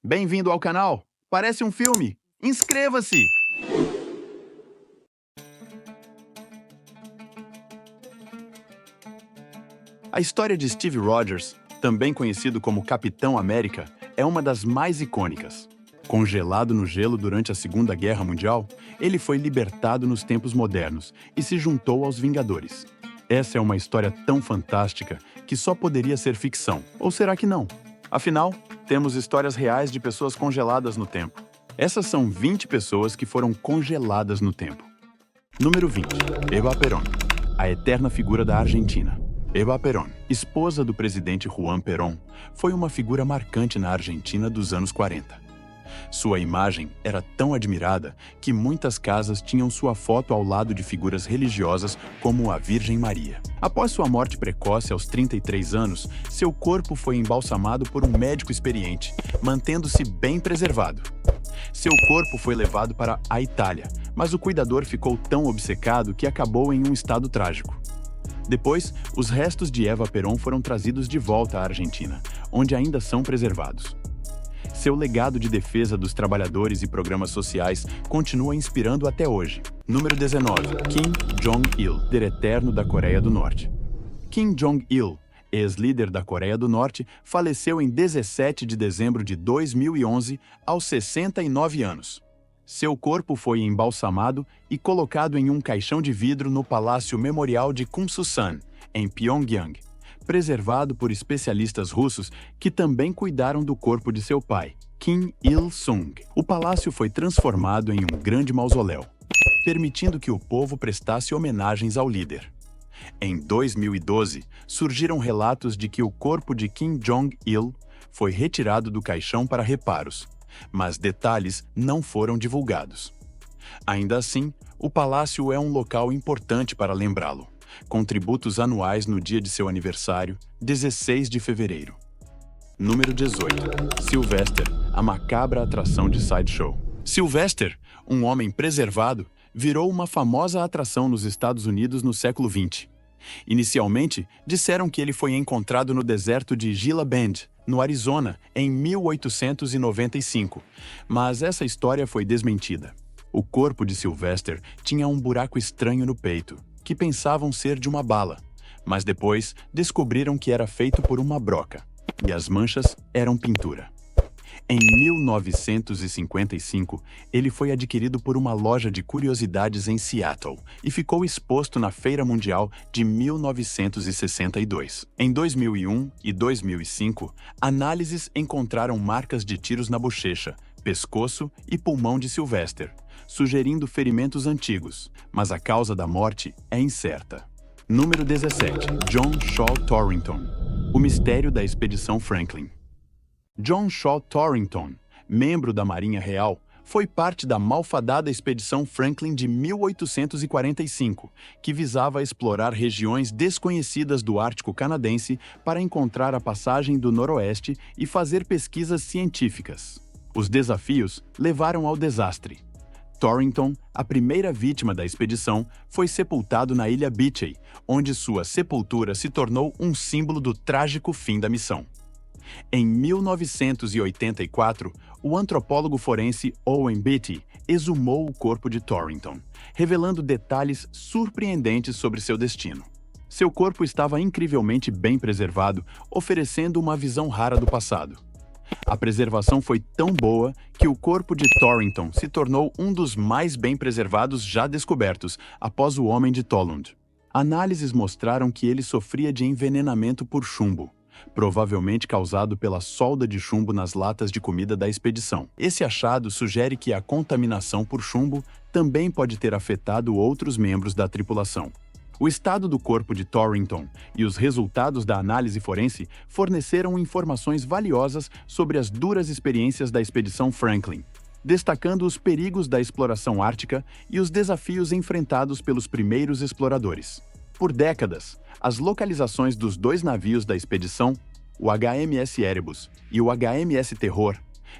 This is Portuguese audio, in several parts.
Bem-vindo ao canal! Parece um filme! Inscreva-se! A história de Steve Rogers, também conhecido como Capitão América, é uma das mais icônicas. Congelado no gelo durante a Segunda Guerra Mundial, ele foi libertado nos tempos modernos e se juntou aos Vingadores. Essa é uma história tão fantástica que só poderia ser ficção. Ou será que não? Afinal, temos histórias reais de pessoas congeladas no tempo. Essas são 20 pessoas que foram congeladas no tempo. Número 20. Eva Perón, a eterna figura da Argentina. Eva Perón, esposa do presidente Juan Perón, foi uma figura marcante na Argentina dos anos 40. Sua imagem era tão admirada que muitas casas tinham sua foto ao lado de figuras religiosas como a Virgem Maria. Após sua morte precoce aos 33 anos, seu corpo foi embalsamado por um médico experiente, mantendo-se bem preservado. Seu corpo foi levado para a Itália, mas o cuidador ficou tão obcecado que acabou em um estado trágico. Depois, os restos de Eva Perón foram trazidos de volta à Argentina, onde ainda são preservados. Seu legado de defesa dos trabalhadores e programas sociais continua inspirando até hoje. Número 19. Kim Jong-il, líder eterno da Coreia do Norte. Kim Jong-il, ex-líder da Coreia do Norte, faleceu em 17 de dezembro de 2011, aos 69 anos. Seu corpo foi embalsamado e colocado em um caixão de vidro no Palácio Memorial de Kumsusan, em Pyongyang, preservado por especialistas russos que também cuidaram do corpo de seu pai, Kim Il-sung. O palácio foi transformado em um grande mausoléu, permitindo que o povo prestasse homenagens ao líder. Em 2012, surgiram relatos de que o corpo de Kim Jong-il foi retirado do caixão para reparos, mas detalhes não foram divulgados. Ainda assim, o palácio é um local importante para lembrá-lo, com tributos anuais no dia de seu aniversário, 16 de fevereiro. Número 18. Sylvester, a macabra atração de sideshow. Sylvester, um homem preservado, virou uma famosa atração nos Estados Unidos no século XX. Inicialmente, disseram que ele foi encontrado no deserto de Gila Bend, no Arizona, em 1895, mas essa história foi desmentida. O corpo de Sylvester tinha um buraco estranho no peito, que pensavam ser de uma bala, mas depois descobriram que era feito por uma broca, e as manchas eram pintura. Em 1955, ele foi adquirido por uma loja de curiosidades em Seattle e ficou exposto na Feira Mundial de 1962. Em 2001 e 2005, análises encontraram marcas de tiros na bochecha, pescoço e pulmão de Sylvester, sugerindo ferimentos antigos, mas a causa da morte é incerta. Número 17. John Shaw Torrington, o mistério da Expedição Franklin. John Shaw Torrington, membro da Marinha Real, foi parte da malfadada Expedição Franklin de 1845, que visava explorar regiões desconhecidas do Ártico canadense para encontrar a passagem do Noroeste e fazer pesquisas científicas. Os desafios levaram ao desastre. Torrington, a primeira vítima da expedição, foi sepultado na ilha Beechey, onde sua sepultura se tornou um símbolo do trágico fim da missão. Em 1984, o antropólogo forense Owen Beatty exumou o corpo de Torrington, revelando detalhes surpreendentes sobre seu destino. Seu corpo estava incrivelmente bem preservado, oferecendo uma visão rara do passado. A preservação foi tão boa que o corpo de Torrington se tornou um dos mais bem preservados já descobertos após o Homem de Tollund. Análises mostraram que ele sofria de envenenamento por chumbo, provavelmente causado pela solda de chumbo nas latas de comida da expedição. Esse achado sugere que a contaminação por chumbo também pode ter afetado outros membros da tripulação. O estado do corpo de Torrington e os resultados da análise forense forneceram informações valiosas sobre as duras experiências da expedição Franklin, destacando os perigos da exploração ártica e os desafios enfrentados pelos primeiros exploradores. Por décadas, as localizações dos dois navios da expedição, o HMS Erebus e o HMS Terror,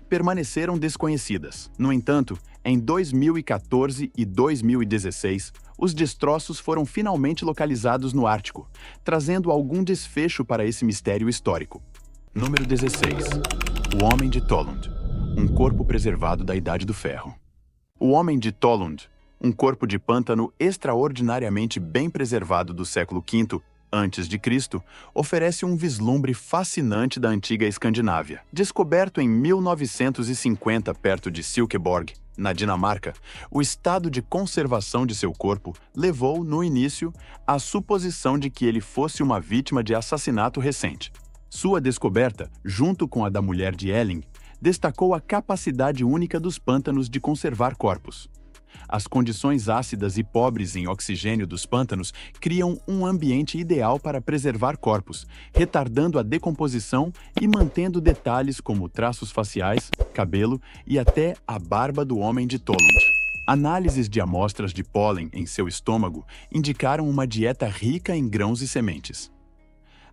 permaneceram desconhecidas. No entanto, em 2014 e 2016, os destroços foram finalmente localizados no Ártico, trazendo algum desfecho para esse mistério histórico. Número 16. O Homem de Tollund. um corpo preservado da Idade do Ferro. O Homem de Tollund, um corpo de pântano extraordinariamente bem preservado do século V a.C., oferece um vislumbre fascinante da antiga Escandinávia. Descoberto em 1950 perto de Silkeborg, na Dinamarca, o estado de conservação de seu corpo levou, no início, à suposição de que ele fosse uma vítima de assassinato recente. Sua descoberta, junto com a da mulher de Elling, destacou a capacidade única dos pântanos de conservar corpos. As condições ácidas e pobres em oxigênio dos pântanos criam um ambiente ideal para preservar corpos, retardando a decomposição e mantendo detalhes como traços faciais, cabelo e até a barba do Homem de Tollund. Análises de amostras de pólen em seu estômago indicaram uma dieta rica em grãos e sementes.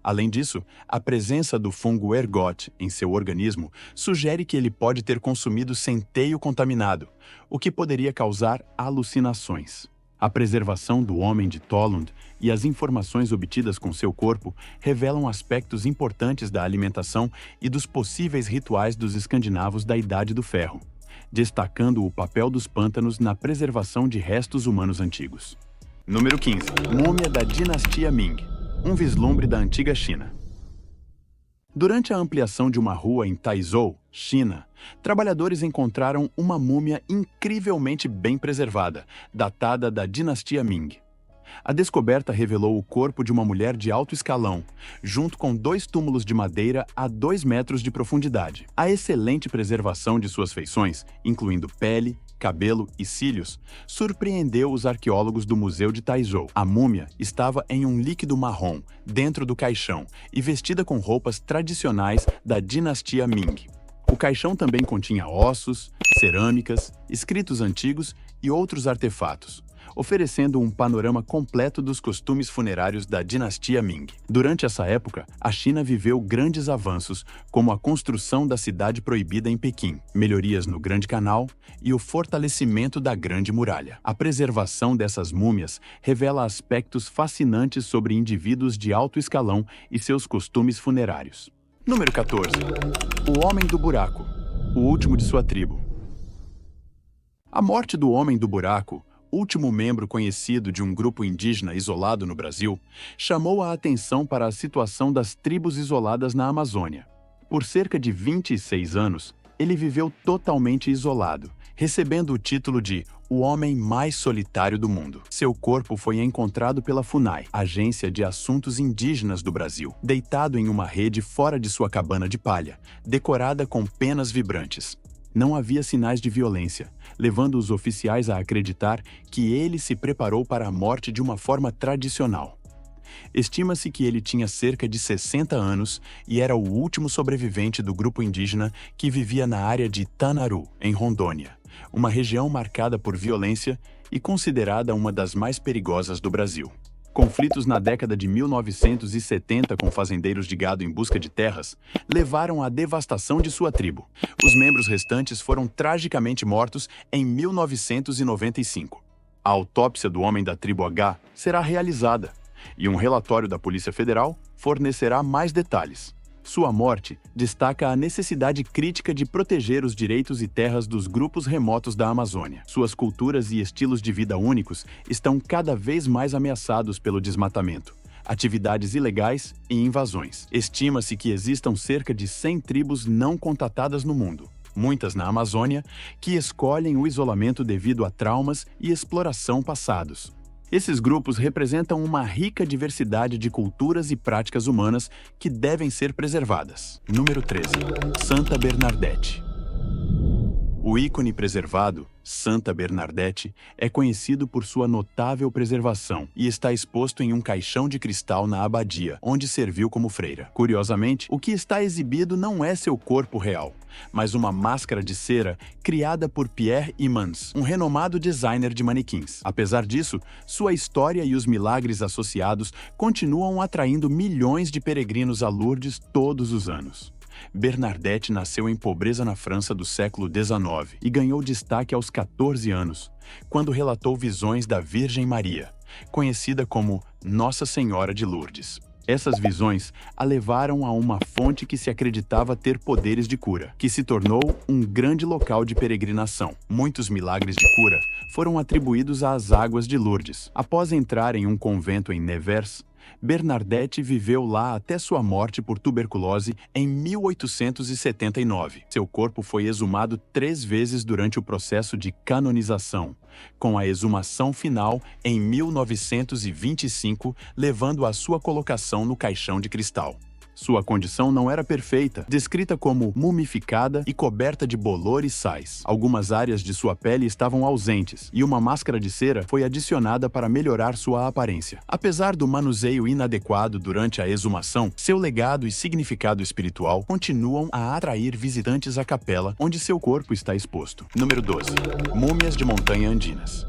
Além disso, a presença do fungo ergot em seu organismo sugere que ele pode ter consumido centeio contaminado, o que poderia causar alucinações. A preservação do Homem de Tollund e as informações obtidas com seu corpo revelam aspectos importantes da alimentação e dos possíveis rituais dos escandinavos da Idade do Ferro, destacando o papel dos pântanos na preservação de restos humanos antigos. Número 15. Múmia da dinastia Ming. Um vislumbre da antiga China. Durante a ampliação de uma rua em Taizhou, China, trabalhadores encontraram uma múmia incrivelmente bem preservada, datada da dinastia Ming. A descoberta revelou o corpo de uma mulher de alto escalão, junto com 2 túmulos de madeira a 2 metros de profundidade. A excelente preservação de suas feições, incluindo pele, cabelo e cílios, surpreendeu os arqueólogos do Museu de Taizhou. A múmia estava em um líquido marrom, dentro do caixão, e vestida com roupas tradicionais da dinastia Ming. O caixão também continha ossos, cerâmicas, escritos antigos e outros artefatos, oferecendo um panorama completo dos costumes funerários da dinastia Ming. Durante essa época, a China viveu grandes avanços, como a construção da Cidade Proibida em Pequim, melhorias no Grande Canal e o fortalecimento da Grande Muralha. A preservação dessas múmias revela aspectos fascinantes sobre indivíduos de alto escalão e seus costumes funerários. Número 14. O Homem do Buraco, o último de sua tribo. A morte do Homem do Buraco, último membro conhecido de um grupo indígena isolado no Brasil, chamou a atenção para a situação das tribos isoladas na Amazônia. Por cerca de 26 anos, ele viveu totalmente isolado, recebendo o título de o homem mais solitário do mundo. Seu corpo foi encontrado pela FUNAI, Agência de Assuntos Indígenas do Brasil, deitado em uma rede fora de sua cabana de palha, decorada com penas vibrantes. Não havia sinais de violência, levando os oficiais a acreditar que ele se preparou para a morte de uma forma tradicional. Estima-se que ele tinha cerca de 60 anos e era o último sobrevivente do grupo indígena que vivia na área de Tanaru, em Rondônia, uma região marcada por violência e considerada uma das mais perigosas do Brasil. Conflitos na década de 1970 com fazendeiros de gado em busca de terras levaram à devastação de sua tribo. Os membros restantes foram tragicamente mortos em 1995. A autópsia do homem da tribo H será realizada, e um relatório da Polícia Federal fornecerá mais detalhes. Sua morte destaca a necessidade crítica de proteger os direitos e terras dos grupos remotos da Amazônia. Suas culturas e estilos de vida únicos estão cada vez mais ameaçados pelo desmatamento, atividades ilegais e invasões. Estima-se que existam cerca de 100 tribos não contatadas no mundo, muitas na Amazônia, que escolhem o isolamento devido a traumas e exploração passados. Esses grupos representam uma rica diversidade de culturas e práticas humanas que devem ser preservadas. Número 13. Santa Bernadette. O ícone preservado, Santa Bernadette, é conhecido por sua notável preservação e está exposto em um caixão de cristal na abadia, onde serviu como freira. Curiosamente, o que está exibido não é seu corpo real, mas uma máscara de cera criada por Pierre Imans, um renomado designer de manequins. Apesar disso, sua história e os milagres associados continuam atraindo milhões de peregrinos a Lourdes todos os anos. Bernadette nasceu em pobreza na França do século XIX e ganhou destaque aos 14 anos, quando relatou visões da Virgem Maria, conhecida como Nossa Senhora de Lourdes. Essas visões a levaram a uma fonte que se acreditava ter poderes de cura, que se tornou um grande local de peregrinação. Muitos milagres de cura foram atribuídos às águas de Lourdes. Após entrar em um convento em Nevers, Bernadette viveu lá até sua morte por tuberculose em 1879. Seu corpo foi exumado 3 vezes durante o processo de canonização, com a exumação final em 1925, levando à sua colocação no caixão de cristal. Sua condição não era perfeita, descrita como mumificada e coberta de bolor e sais. Algumas áreas de sua pele estavam ausentes e uma máscara de cera foi adicionada para melhorar sua aparência. Apesar do manuseio inadequado durante a exumação, seu legado e significado espiritual continuam a atrair visitantes à capela onde seu corpo está exposto. Número 12. Múmias de montanha andinas.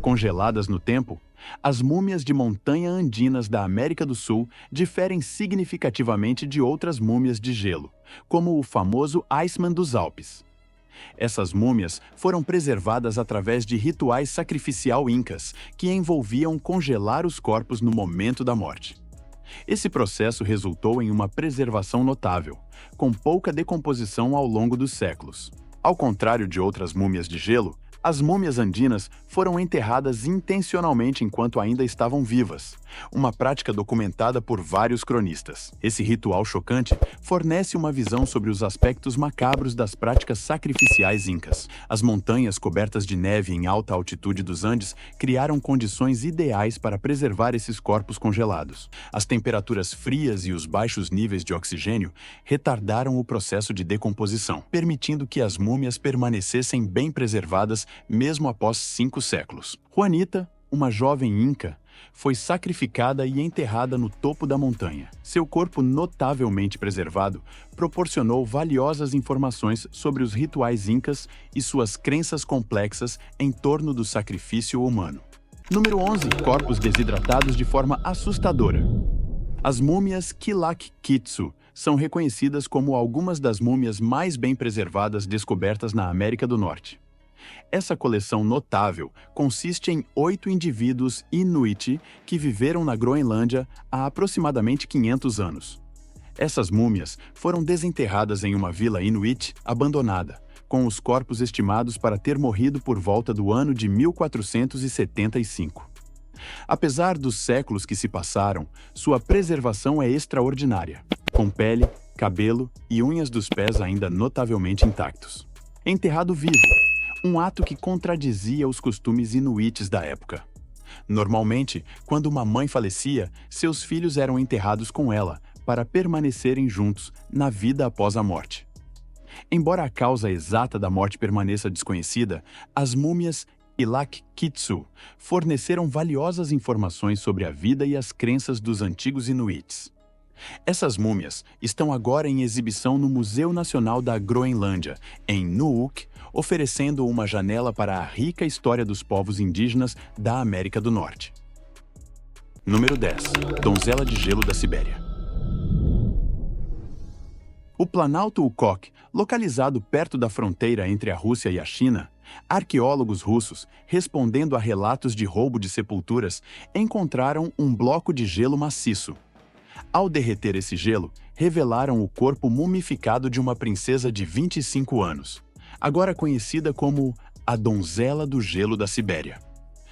Congeladas no tempo, as múmias de montanha andinas da América do Sul diferem significativamente de outras múmias de gelo, como o famoso Iceman dos Alpes. Essas múmias foram preservadas através de rituais sacrificial incas, que envolviam congelar os corpos no momento da morte. Esse processo resultou em uma preservação notável, com pouca decomposição ao longo dos séculos. Ao contrário de outras múmias de gelo, as múmias andinas foram enterradas intencionalmente enquanto ainda estavam vivas, uma prática documentada por vários cronistas. Esse ritual chocante fornece uma visão sobre os aspectos macabros das práticas sacrificiais incas. As montanhas cobertas de neve em alta altitude dos Andes criaram condições ideais para preservar esses corpos congelados. As temperaturas frias e os baixos níveis de oxigênio retardaram o processo de decomposição, permitindo que as múmias permanecessem bem preservadas mesmo após 5 séculos. Juanita, uma jovem inca, foi sacrificada e enterrada no topo da montanha. Seu corpo, notavelmente preservado, proporcionou valiosas informações sobre os rituais incas e suas crenças complexas em torno do sacrifício humano. Número 11. Corpos desidratados de forma assustadora. As múmias Kilak Kitsu são reconhecidas como algumas das múmias mais bem preservadas descobertas na América do Norte. Essa coleção notável consiste em 8 indivíduos Inuit que viveram na Groenlândia há aproximadamente 500 anos. Essas múmias foram desenterradas em uma vila Inuit abandonada, com os corpos estimados para ter morrido por volta do ano de 1475. Apesar dos séculos que se passaram, sua preservação é extraordinária, com pele, cabelo e unhas dos pés ainda notavelmente intactos. Enterrado vivo, um ato que contradizia os costumes inuites da época. Normalmente, quando uma mãe falecia, seus filhos eram enterrados com ela, para permanecerem juntos na vida após a morte. Embora a causa exata da morte permaneça desconhecida, as múmias Kilak Kitsu forneceram valiosas informações sobre a vida e as crenças dos antigos inuites. Essas múmias estão agora em exibição no Museu Nacional da Groenlândia, em Nuuk, oferecendo uma janela para a rica história dos povos indígenas da América do Norte. Número 10. Donzela de Gelo da Sibéria. O Planalto Ukok, localizado perto da fronteira entre a Rússia e a China, arqueólogos russos, respondendo a relatos de roubo de sepulturas, encontraram um bloco de gelo maciço. Ao derreter esse gelo, revelaram o corpo mumificado de uma princesa de 25 anos, agora conhecida como a Donzela do Gelo da Sibéria.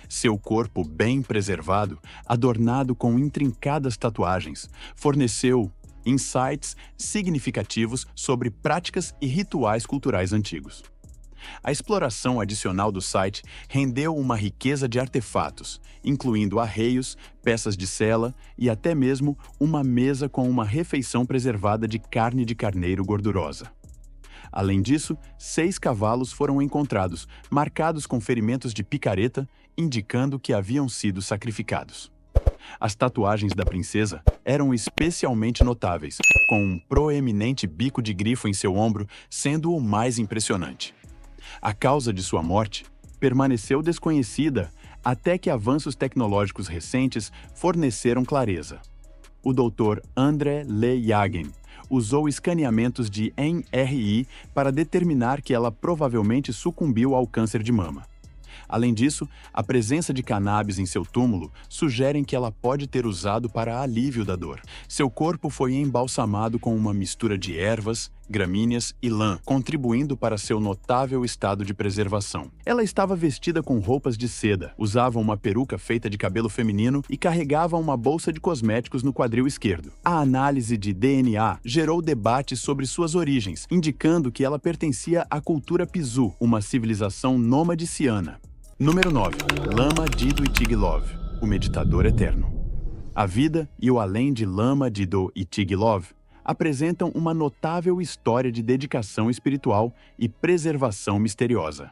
Seu corpo bem preservado, adornado com intrincadas tatuagens, forneceu insights significativos sobre práticas e rituais culturais antigos. A exploração adicional do site rendeu uma riqueza de artefatos, incluindo arreios, peças de sela e até mesmo uma mesa com uma refeição preservada de carne de carneiro gordurosa. Além disso, 6 cavalos foram encontrados, marcados com ferimentos de picareta, indicando que haviam sido sacrificados. As tatuagens da princesa eram especialmente notáveis, com um proeminente bico de grifo em seu ombro sendo o mais impressionante. A causa de sua morte permaneceu desconhecida até que avanços tecnológicos recentes forneceram clareza. O Dr. André Le Jagen usou escaneamentos de MRI para determinar que ela provavelmente sucumbiu ao câncer de mama. Além disso, a presença de cannabis em seu túmulo sugere que ela pode ter usado para alívio da dor. Seu corpo foi embalsamado com uma mistura de ervas, gramíneas e lã, contribuindo para seu notável estado de preservação. Ela estava vestida com roupas de seda, usava uma peruca feita de cabelo feminino e carregava uma bolsa de cosméticos no quadril esquerdo. A análise de DNA gerou debates sobre suas origens, indicando que ela pertencia à cultura Pisu, uma civilização nômade ciana. Número 9. Lama Dido Ichilov, o meditador eterno. A vida e o além de Lama Dido Ichilov apresentam uma notável história de dedicação espiritual e preservação misteriosa.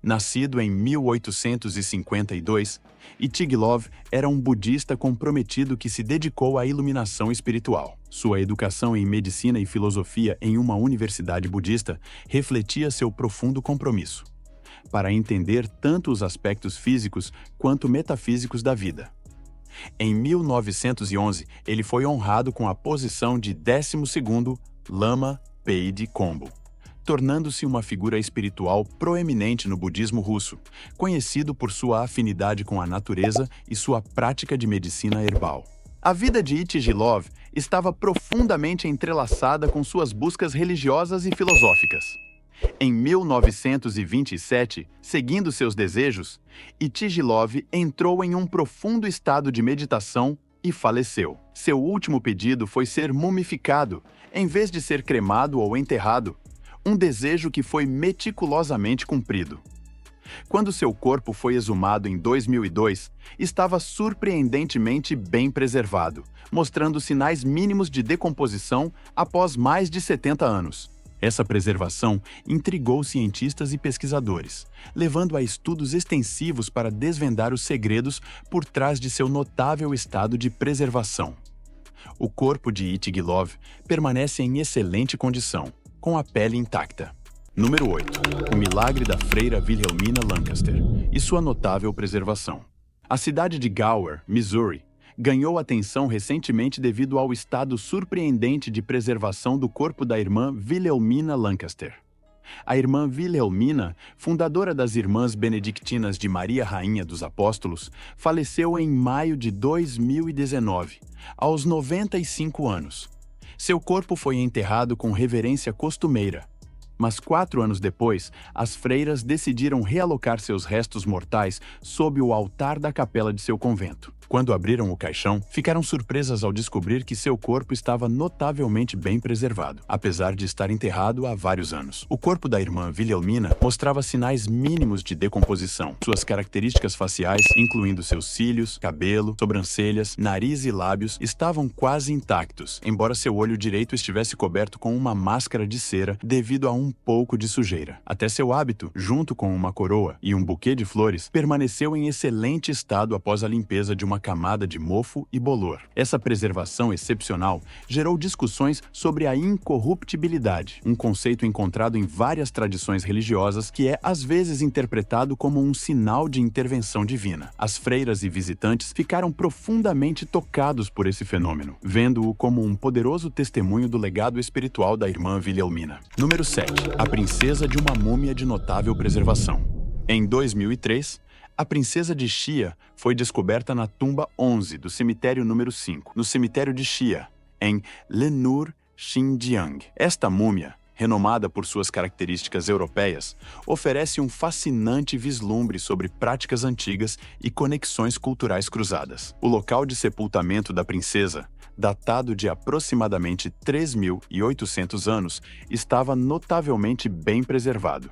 Nascido em 1852, Ichilov era um budista comprometido que se dedicou à iluminação espiritual. Sua educação em medicina e filosofia em uma universidade budista refletia seu profundo compromisso para entender tanto os aspectos físicos quanto metafísicos da vida. Em 1911, ele foi honrado com a posição de 12º Lama Peide Kombu, tornando-se uma figura espiritual proeminente no budismo russo, conhecido por sua afinidade com a natureza e sua prática de medicina herbal. A vida de Ichilov estava profundamente entrelaçada com suas buscas religiosas e filosóficas. Em 1927, seguindo seus desejos, Ichilov entrou em um profundo estado de meditação e faleceu. Seu último pedido foi ser mumificado, em vez de ser cremado ou enterrado, um desejo que foi meticulosamente cumprido. Quando seu corpo foi exumado em 2002, estava surpreendentemente bem preservado, mostrando sinais mínimos de decomposição após mais de 70 anos. Essa preservação intrigou cientistas e pesquisadores, levando a estudos extensivos para desvendar os segredos por trás de seu notável estado de preservação. O corpo de Ichilov permanece em excelente condição, com a pele intacta. Número 8. O milagre da freira Wilhelmina Lancaster e sua notável preservação. A cidade de Gower, Missouri, ganhou atenção recentemente devido ao estado surpreendente de preservação do corpo da irmã Wilhelmina Lancaster. A irmã Wilhelmina, fundadora das Irmãs Benedictinas de Maria Rainha dos Apóstolos, faleceu em maio de 2019, aos 95 anos. Seu corpo foi enterrado com reverência costumeira. Mas 4 anos depois, as freiras decidiram realocar seus restos mortais sob o altar da capela de seu convento. Quando abriram o caixão, ficaram surpresas ao descobrir que seu corpo estava notavelmente bem preservado, apesar de estar enterrado há vários anos. O corpo da irmã Wilhelmina mostrava sinais mínimos de decomposição. Suas características faciais, incluindo seus cílios, cabelo, sobrancelhas, nariz e lábios, estavam quase intactos, embora seu olho direito estivesse coberto com uma máscara de cera devido a um pouco de sujeira. Até seu hábito, junto com uma coroa e um buquê de flores, permaneceu em excelente estado após a limpeza de uma camada de mofo e bolor. Essa preservação excepcional gerou discussões sobre a incorruptibilidade, um conceito encontrado em várias tradições religiosas que é às vezes interpretado como um sinal de intervenção divina. As freiras e visitantes ficaram profundamente tocados por esse fenômeno, vendo-o como um poderoso testemunho do legado espiritual da irmã Wilhelmina. Número 7. A princesa de uma múmia de notável preservação. Em 2003, a princesa de Xia foi descoberta na tumba 11 do cemitério número 5, no cemitério de Xia, em Lenur, Xinjiang. Esta múmia, renomada por suas características europeias, oferece um fascinante vislumbre sobre práticas antigas e conexões culturais cruzadas. O local de sepultamento da princesa, datado de aproximadamente 3.800 anos, estava notavelmente bem preservado.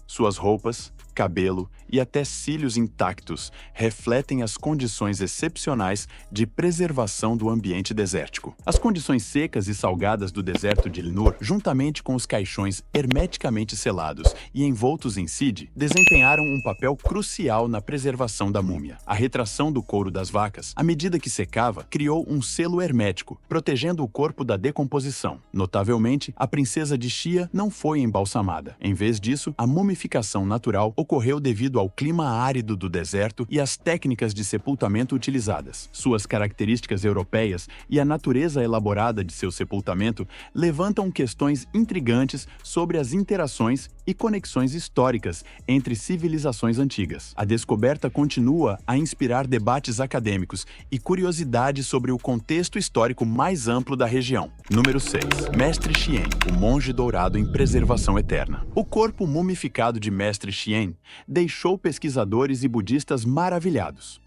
Suas roupas, cabelo e até cílios intactos refletem as condições excepcionais de preservação do ambiente desértico. As condições secas e salgadas do deserto de Lenur, juntamente com os caixões hermeticamente selados e envoltos em side, desempenharam um papel crucial na preservação da múmia. A retração do couro das vacas, à medida que secava, criou um selo hermético, protegendo o corpo da decomposição. Notavelmente, a princesa de Xia não foi embalsamada. Em vez disso, a mumificação natural ocorreu ocorreu devido ao clima árido do deserto e às técnicas de sepultamento utilizadas. Suas características europeias e a natureza elaborada de seu sepultamento levantam questões intrigantes sobre as interações e conexões históricas entre civilizações antigas. A descoberta continua a inspirar debates acadêmicos e curiosidades sobre o contexto histórico mais amplo da região. Número 6. Mestre Chien, o monge dourado em preservação eterna. O corpo mumificado de Mestre Chien deixou pesquisadores e budistas maravilhados.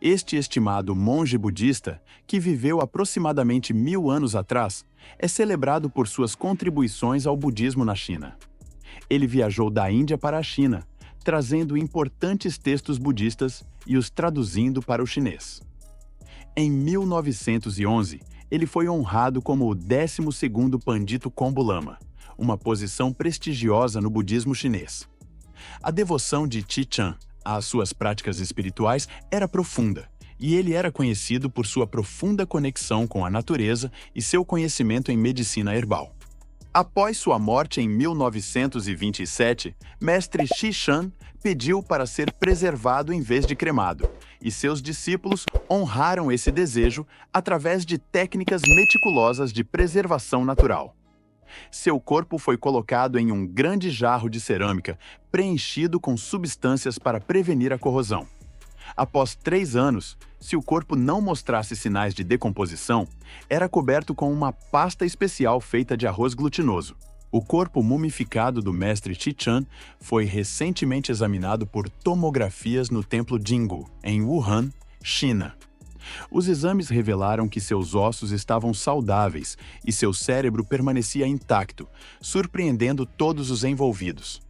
Este estimado monge budista, que viveu aproximadamente 1000 anos atrás, é celebrado por suas contribuições ao budismo na China. Ele viajou da Índia para a China, trazendo importantes textos budistas e os traduzindo para o chinês. Em 1911, ele foi honrado como o 12º Pandito Kombu Lama, uma posição prestigiosa no budismo chinês. A devoção de Chi Chan às suas práticas espirituais era profunda, e ele era conhecido por sua profunda conexão com a natureza e seu conhecimento em medicina herbal. Após sua morte em 1927, Mestre Shi Shan pediu para ser preservado em vez de cremado, e seus discípulos honraram esse desejo através de técnicas meticulosas de preservação natural. Seu corpo foi colocado em um grande jarro de cerâmica, preenchido com substâncias para prevenir a corrosão. Após 3 anos, se o corpo não mostrasse sinais de decomposição, era coberto com uma pasta especial feita de arroz glutinoso. O corpo mumificado do mestre Chi Chan foi recentemente examinado por tomografias no templo Jingu, em Wuhan, China. Os exames revelaram que seus ossos estavam saudáveis e seu cérebro permanecia intacto, surpreendendo todos os envolvidos.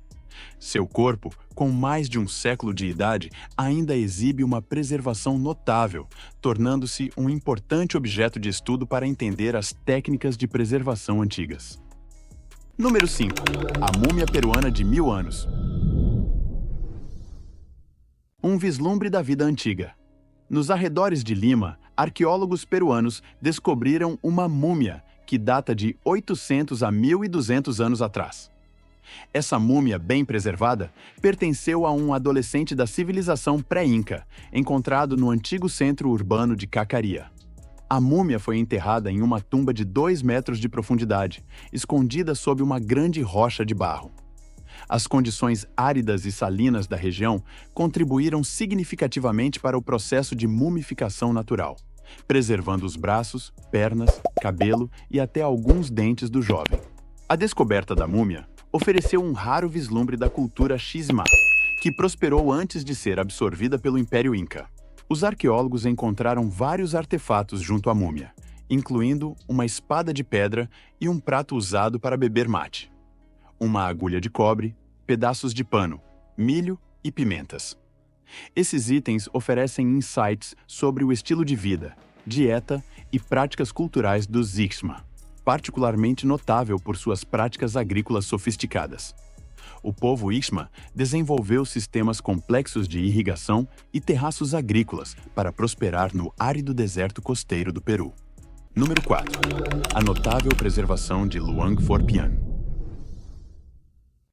Seu corpo, com mais de um século de idade, ainda exibe uma preservação notável, tornando-se um importante objeto de estudo para entender as técnicas de preservação antigas. Número 5. A múmia peruana de 1000 anos. Um vislumbre da vida antiga. Nos arredores de Lima, arqueólogos peruanos descobriram uma múmia que data de 800 a 1200 anos atrás. Essa múmia, bem preservada, pertenceu a um adolescente da civilização pré-inca, encontrado no antigo centro urbano de Cacaria. A múmia foi enterrada em uma tumba de 2 metros de profundidade, escondida sob uma grande rocha de barro. As condições áridas e salinas da região contribuíram significativamente para o processo de mumificação natural, preservando os braços, pernas, cabelo e até alguns dentes do jovem. A descoberta da múmia ofereceu um raro vislumbre da cultura Xismá, que prosperou antes de ser absorvida pelo Império Inca. Os arqueólogos encontraram vários artefatos junto à múmia, incluindo uma espada de pedra e um prato usado para beber mate, uma agulha de cobre, pedaços de pano, milho e pimentas. Esses itens oferecem insights sobre o estilo de vida, dieta e práticas culturais dos Ixma, particularmente notável por suas práticas agrícolas sofisticadas. O povo Ixma desenvolveu sistemas complexos de irrigação e terraços agrícolas para prosperar no árido deserto costeiro do Peru. Número 4. A notável preservação de Luang Phorapian.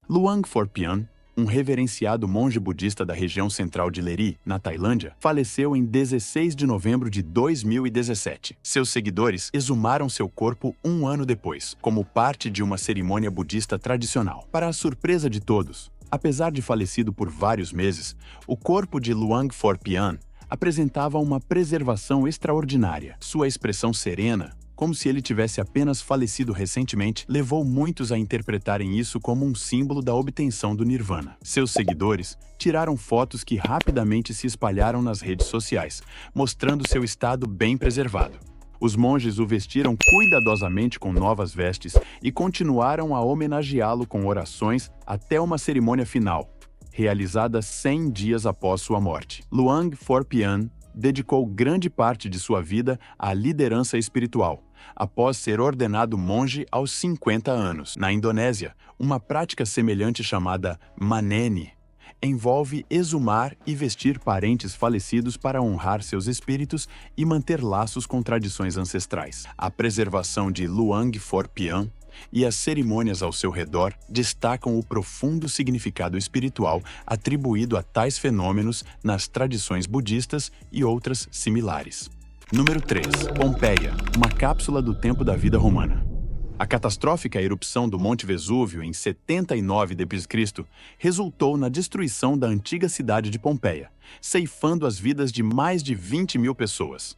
Luang Phorapian, um reverenciado monge budista da região central de Leri, na Tailândia, faleceu em 16 de novembro de 2017. Seus seguidores exumaram seu corpo 1 ano depois, como parte de uma cerimônia budista tradicional. Para a surpresa de todos, apesar de falecido por vários meses, o corpo de Luang Phorapian apresentava uma preservação extraordinária. Sua expressão serena, como se ele tivesse apenas falecido recentemente, levou muitos a interpretarem isso como um símbolo da obtenção do Nirvana. Seus seguidores tiraram fotos que rapidamente se espalharam nas redes sociais, mostrando seu estado bem preservado. Os monges o vestiram cuidadosamente com novas vestes e continuaram a homenageá-lo com orações até uma cerimônia final, realizada 100 dias após sua morte. Luang Phorapian dedicou grande parte de sua vida à liderança espiritual, após ser ordenado monge aos 50 anos. Na Indonésia, uma prática semelhante chamada maneni envolve exumar e vestir parentes falecidos para honrar seus espíritos e manter laços com tradições ancestrais. A preservação de Luang Phorapian e as cerimônias ao seu redor destacam o profundo significado espiritual atribuído a tais fenômenos nas tradições budistas e outras similares. Número 3. Pompeia, uma cápsula do tempo da vida romana. A catastrófica erupção do Monte Vesúvio em 79 d.C. resultou na destruição da antiga cidade de Pompeia, ceifando as vidas de mais de 20 mil pessoas.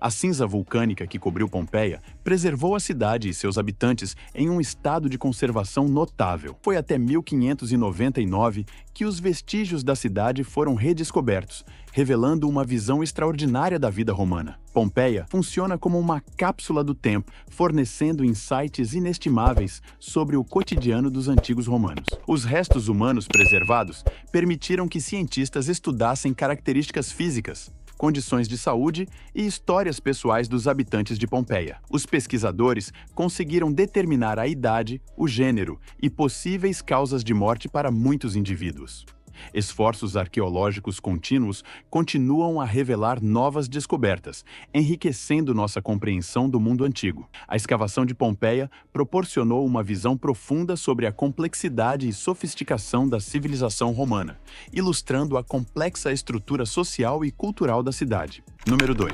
A cinza vulcânica que cobriu Pompeia preservou a cidade e seus habitantes em um estado de conservação notável. Foi até 1599 que os vestígios da cidade foram redescobertos, revelando uma visão extraordinária da vida romana. Pompeia funciona como uma cápsula do tempo, fornecendo insights inestimáveis sobre o cotidiano dos antigos romanos. Os restos humanos preservados permitiram que cientistas estudassem características físicas, condições de saúde e histórias pessoais dos habitantes de Pompeia. Os pesquisadores conseguiram determinar a idade, o gênero e possíveis causas de morte para muitos indivíduos. Esforços arqueológicos contínuos continuam a revelar novas descobertas, enriquecendo nossa compreensão do mundo antigo. A escavação de Pompeia proporcionou uma visão profunda sobre a complexidade e sofisticação da civilização romana, ilustrando a complexa estrutura social e cultural da cidade. Número 2.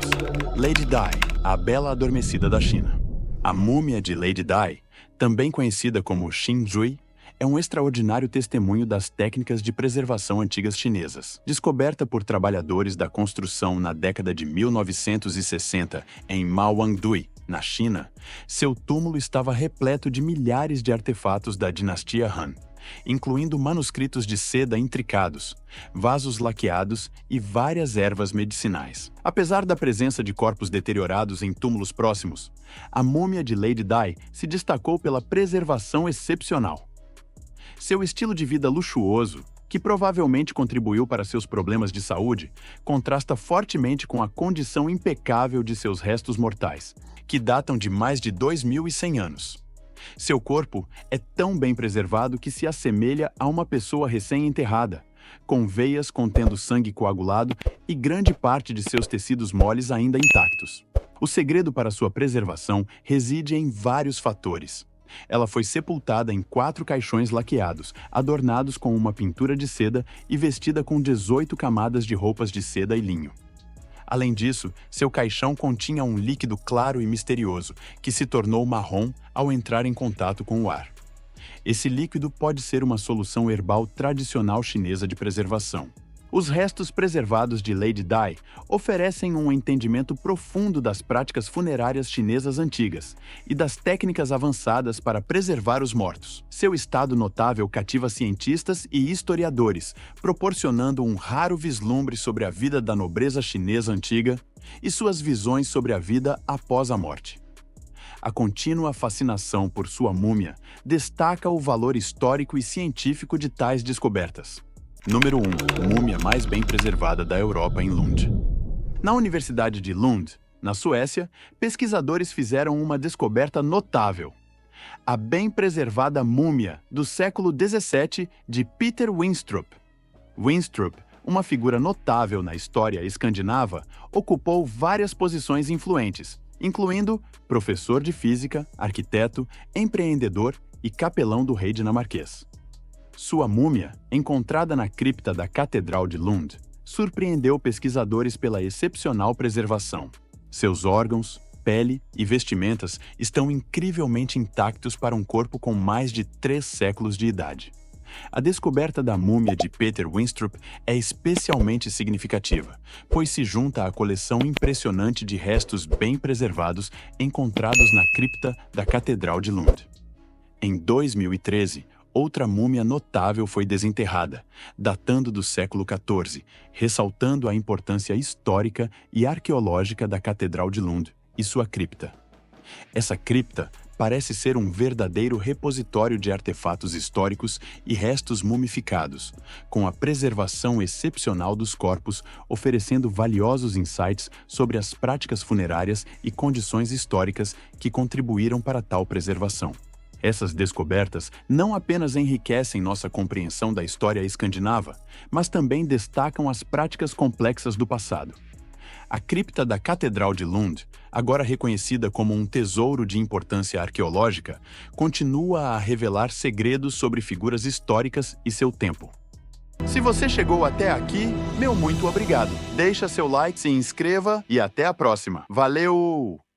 Lady Di, a Bela Adormecida da China. A múmia de Lady Di, também conhecida como Xinzhui, é um extraordinário testemunho das técnicas de preservação antigas chinesas. Descoberta por trabalhadores da construção na década de 1960 em Mawangdui, na China, seu túmulo estava repleto de milhares de artefatos da dinastia Han, incluindo manuscritos de seda intricados, vasos laqueados e várias ervas medicinais. Apesar da presença de corpos deteriorados em túmulos próximos, a múmia de Lady Di se destacou pela preservação excepcional. Seu estilo de vida luxuoso, que provavelmente contribuiu para seus problemas de saúde, contrasta fortemente com a condição impecável de seus restos mortais, que datam de mais de 2.100 anos. Seu corpo é tão bem preservado que se assemelha a uma pessoa recém-enterrada, com veias contendo sangue coagulado e grande parte de seus tecidos moles ainda intactos. O segredo para sua preservação reside em vários fatores. Ela foi sepultada em 4 caixões laqueados, adornados com uma pintura de seda e vestida com 18 camadas de roupas de seda e linho. Além disso, seu caixão continha um líquido claro e misterioso, que se tornou marrom ao entrar em contato com o ar. Esse líquido pode ser uma solução herbal tradicional chinesa de preservação. Os restos preservados de Lady Di oferecem um entendimento profundo das práticas funerárias chinesas antigas e das técnicas avançadas para preservar os mortos. Seu estado notável cativa cientistas e historiadores, proporcionando um raro vislumbre sobre a vida da nobreza chinesa antiga e suas visões sobre a vida após a morte. A contínua fascinação por sua múmia destaca o valor histórico e científico de tais descobertas. Número 1. Múmia mais bem preservada da Europa em Lund. Na Universidade de Lund, na Suécia, pesquisadores fizeram uma descoberta notável. A bem preservada múmia do século XVII de Peter Winstrup. Winstrup, uma figura notável na história escandinava, ocupou várias posições influentes, incluindo professor de física, arquiteto, empreendedor e capelão do rei dinamarquês. Sua múmia, encontrada na cripta da Catedral de Lund, surpreendeu pesquisadores pela excepcional preservação. Seus órgãos, pele e vestimentas estão incrivelmente intactos para um corpo com mais de 3 séculos de idade. A descoberta da múmia de Peter Winstrup é especialmente significativa, pois se junta à coleção impressionante de restos bem preservados encontrados na cripta da Catedral de Lund. Em 2013, outra múmia notável foi desenterrada, datando do século XIV, ressaltando a importância histórica e arqueológica da Catedral de Lund e sua cripta. Essa cripta parece ser um verdadeiro repositório de artefatos históricos e restos mumificados, com a preservação excepcional dos corpos, oferecendo valiosos insights sobre as práticas funerárias e condições históricas que contribuíram para tal preservação. Essas descobertas não apenas enriquecem nossa compreensão da história escandinava, mas também destacam as práticas complexas do passado. A cripta da Catedral de Lund, agora reconhecida como um tesouro de importância arqueológica, continua a revelar segredos sobre figuras históricas e seu tempo. Se você chegou até aqui, meu muito obrigado. Deixa seu like, se inscreva e até a próxima. Valeu!